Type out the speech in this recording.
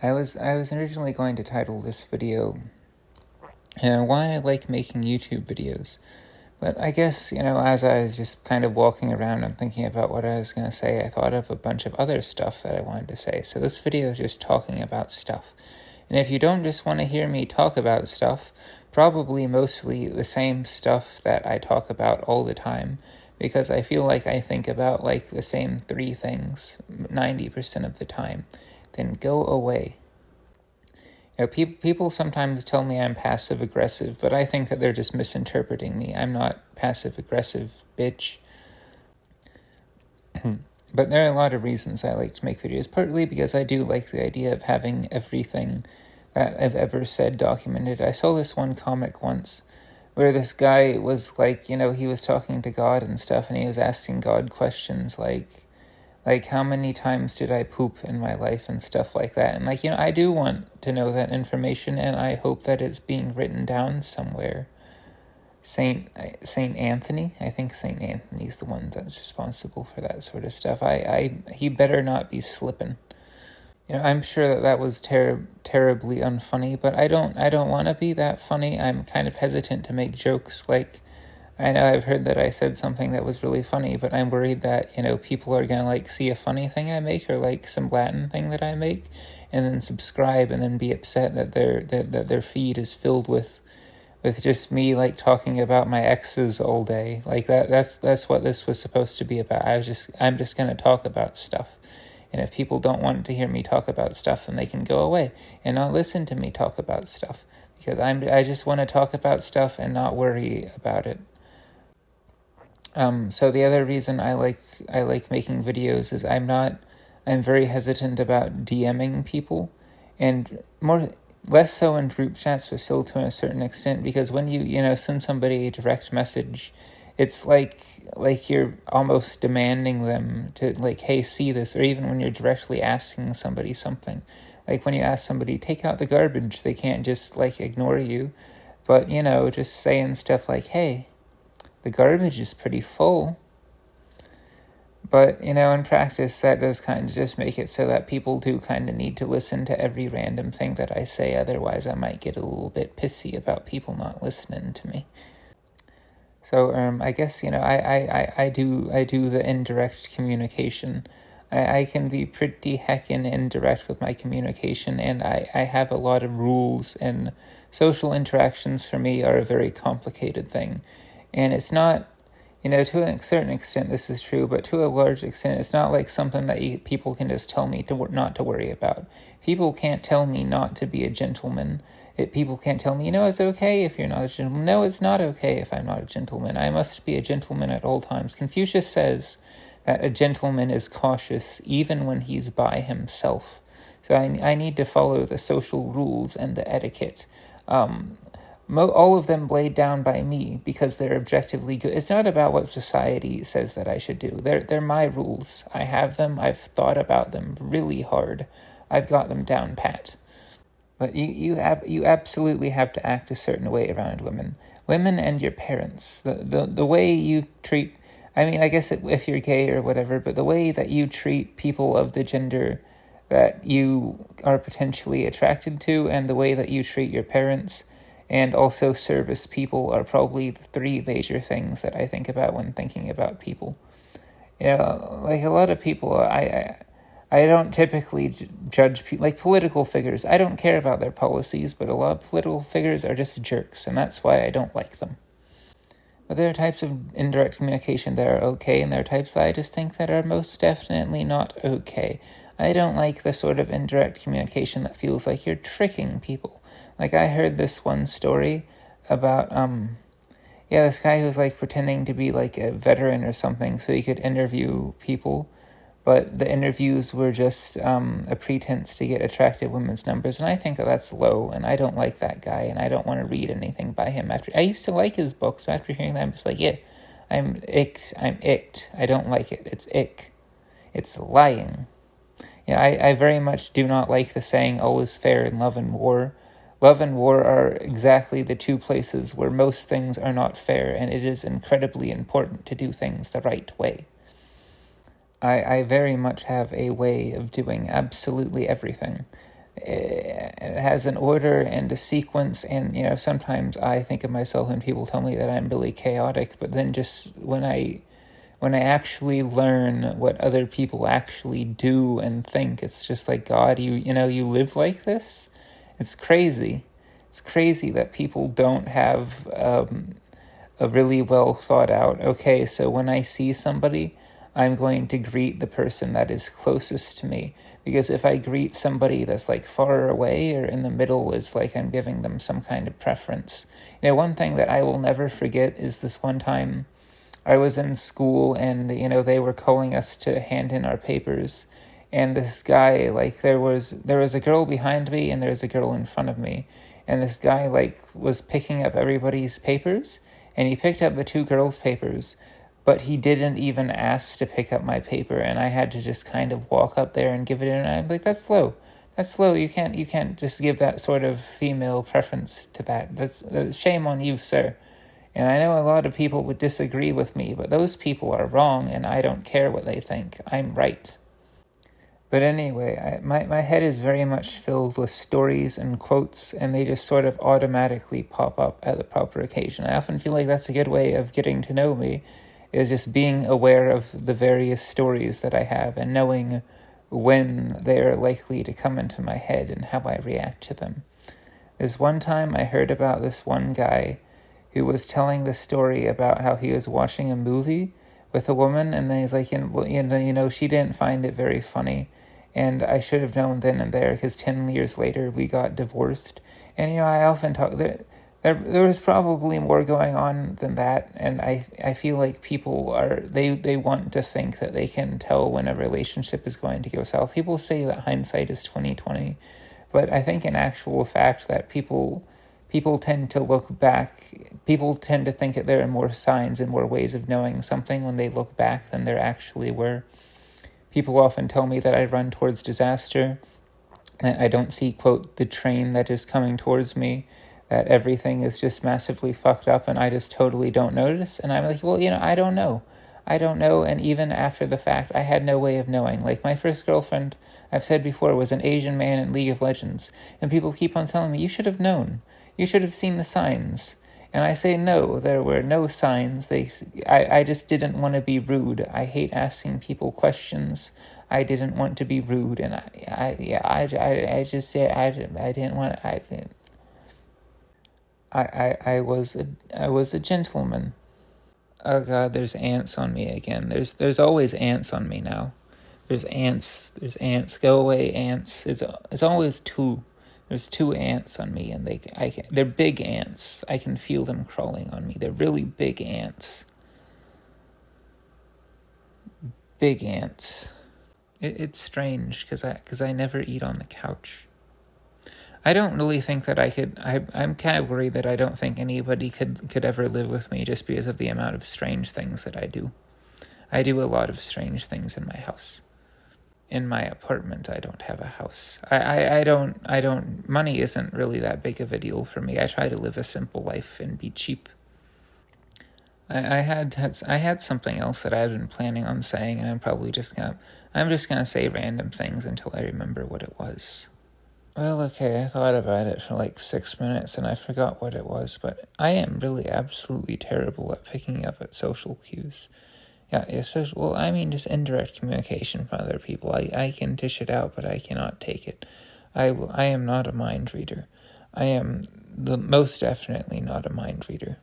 I was originally going to title this video, why I like making YouTube videos. But I guess, as I was just kind of walking around and thinking about what I was going to say, I thought of a bunch of other stuff that I wanted to say. So this video is just talking about stuff. And if you don't just want to hear me talk about stuff, probably mostly the same stuff that I talk about all the time, because I feel like I think about like the same three things 90% of the time, then go away. People sometimes tell me I'm passive-aggressive, but I think that they're just misinterpreting me. I'm not passive-aggressive, bitch. But there are a lot of reasons I like to make videos, partly because I do like the idea of having everything that I've ever said documented. I saw this one comic once where this guy was like, he was talking to God and stuff, and he was asking God questions like how many times did I poop in my life and stuff like that. And I do want to know that information, and I hope that it's being written down somewhere. Saint Anthony, I think Saint Anthony's the one that's responsible for that sort of stuff. He better not be slipping. I'm sure that was terribly unfunny, but I don't want to be that funny. I'm kind of hesitant to make jokes. I know I've heard that I said something that was really funny, but I'm worried that, people are going to, see a funny thing I make or, some Latin thing that I make, and then subscribe and then be upset that their feed is filled with just me, talking about my exes all day. That's what this was supposed to be about. I'm just going to talk about stuff. And if people don't want to hear me talk about stuff, then they can go away and not listen to me talk about stuff, because I just want to talk about stuff and not worry about it. So the other reason I like making videos is I'm very hesitant about DMing people, and less so in group chats, but still to a certain extent, because when you send somebody a direct message, it's like you're almost demanding them to hey, see this, or even when you're directly asking somebody something. When you ask somebody, take out the garbage, they can't just ignore you, but just saying stuff like, hey, the garbage is pretty full. But, in practice, that does kind of just make it so that people do kind of need to listen to every random thing that I say. Otherwise, I might get a little bit pissy about people not listening to me. So, I guess, I do the indirect communication. I can be pretty heckin' indirect with my communication, and I have a lot of rules, and social interactions for me are a very complicated thing. And it's not, to a certain extent this is true, but to a large extent it's not like something that people can just tell me not to worry about. People can't tell me not to be a gentleman. People can't tell me, it's okay if you're not a gentleman. No, it's not okay if I'm not a gentleman. I must be a gentleman at all times. Confucius says that a gentleman is cautious even when he's by himself. So I need to follow the social rules and the etiquette. All of them laid down by me because they're objectively good. It's not about what society says that I should do. They're my rules. I have them. I've thought about them really hard. I've got them down pat. But you absolutely have to act a certain way around women and your parents. The way you treat, I guess if you're gay or whatever, but the way that you treat people of the gender that you are potentially attracted to, and the way that you treat your parents and also service people are probably the three major things that I think about when thinking about people. A lot of people, I don't typically judge people, political figures. I don't care about their policies, but a lot of political figures are just jerks, and that's why I don't like them. But there are types of indirect communication that are okay, and there are types that I just think that are most definitely not okay. I don't like the sort of indirect communication that feels like you're tricking people. I heard this one story about, this guy who was, pretending to be, a veteran or something so he could interview people, but the interviews were just a pretense to get attractive women's numbers, and I think that's low, and I don't like that guy, and I don't want to read anything by him. I used to like his books, but after hearing that, I'm just I'm icked. I don't like it. It's ick. It's lying. I very much do not like the saying, all is fair in love and war. Love and war are exactly the two places where most things are not fair, and it is incredibly important to do things the right way. I very much have a way of doing absolutely everything it has an order and a sequence, and sometimes I think of myself and people tell me that I'm really chaotic, but then just when I actually learn what other people actually do and think, it's just like, God, you live like this? It's crazy. It's crazy that people don't have a really well thought out, okay, so when I see somebody, I'm going to greet the person that is closest to me. Because if I greet somebody that's like far away or in the middle, it's like I'm giving them some kind of preference. One thing that I will never forget is this one time I was in school and, they were calling us to hand in our papers. And this guy, like, there was a girl behind me and there was a girl in front of me. And this guy, like, was picking up everybody's papers. And he picked up the two girls' papers, but he didn't even ask to pick up my paper. And I had to just kind of walk up there and give it in. And I'm like, that's slow. That's slow. You can't just give that sort of female preference to that. That's shame on you, sir. And I know a lot of people would disagree with me, but those people are wrong, and I don't care what they think. I'm right. But anyway, my head is very much filled with stories and quotes, and they just sort of automatically pop up at the proper occasion. I often feel like that's a good way of getting to know me, is just being aware of the various stories that I have and knowing when they are likely to come into my head and how I react to them. This one time I heard about this one guy who was telling the story about how he was watching a movie with a woman, and then he's like, she didn't find it very funny, and I should have known then and there, because 10 years later we got divorced. And I often talk that there was probably more going on than that, and I feel like people they want to think that they can tell when a relationship is going to go south. People say that hindsight is 20/20, but I think in actual fact that people tend to look back. People tend to think that there are more signs and more ways of knowing something when they look back than there actually were. People often tell me that I run towards disaster, that I don't see, quote, the train that is coming towards me, that everything is just massively fucked up and I just totally don't notice. And I'm like, well, I don't know. I don't know, and even after the fact, I had no way of knowing. Like, my first girlfriend, I've said before, was an Asian man in League of Legends, and people keep on telling me, you should have known. You should have seen the signs. And I say, no, there were no signs. I just didn't want to be rude. I hate asking people questions. I didn't want to be rude, and I didn't want. I was a gentleman. Oh God, there's ants on me again. There's always ants on me now. There's ants. Go away, ants. It's always two. There's two ants on me, and they're big ants. I can feel them crawling on me. They're really big ants. Big ants. It's strange because I never eat on the couch. I don't really think that I could. I'm kind of worried that I don't think anybody could ever live with me just because of the amount of strange things that I do. I do a lot of strange things in my house. In my apartment, I don't have a house. I don't. Money isn't really that big of a deal for me. I try to live a simple life and be cheap. I had something else that I had been planning on saying, and I'm just gonna say random things until I remember what it was. Well, okay, I thought about it for like 6 minutes and I forgot what it was, but I am really absolutely terrible at picking up at social cues. Yeah, social, well, I mean just indirect communication from other people. I can dish it out, but I cannot take it. I am not a mind reader. I am most definitely not a mind reader.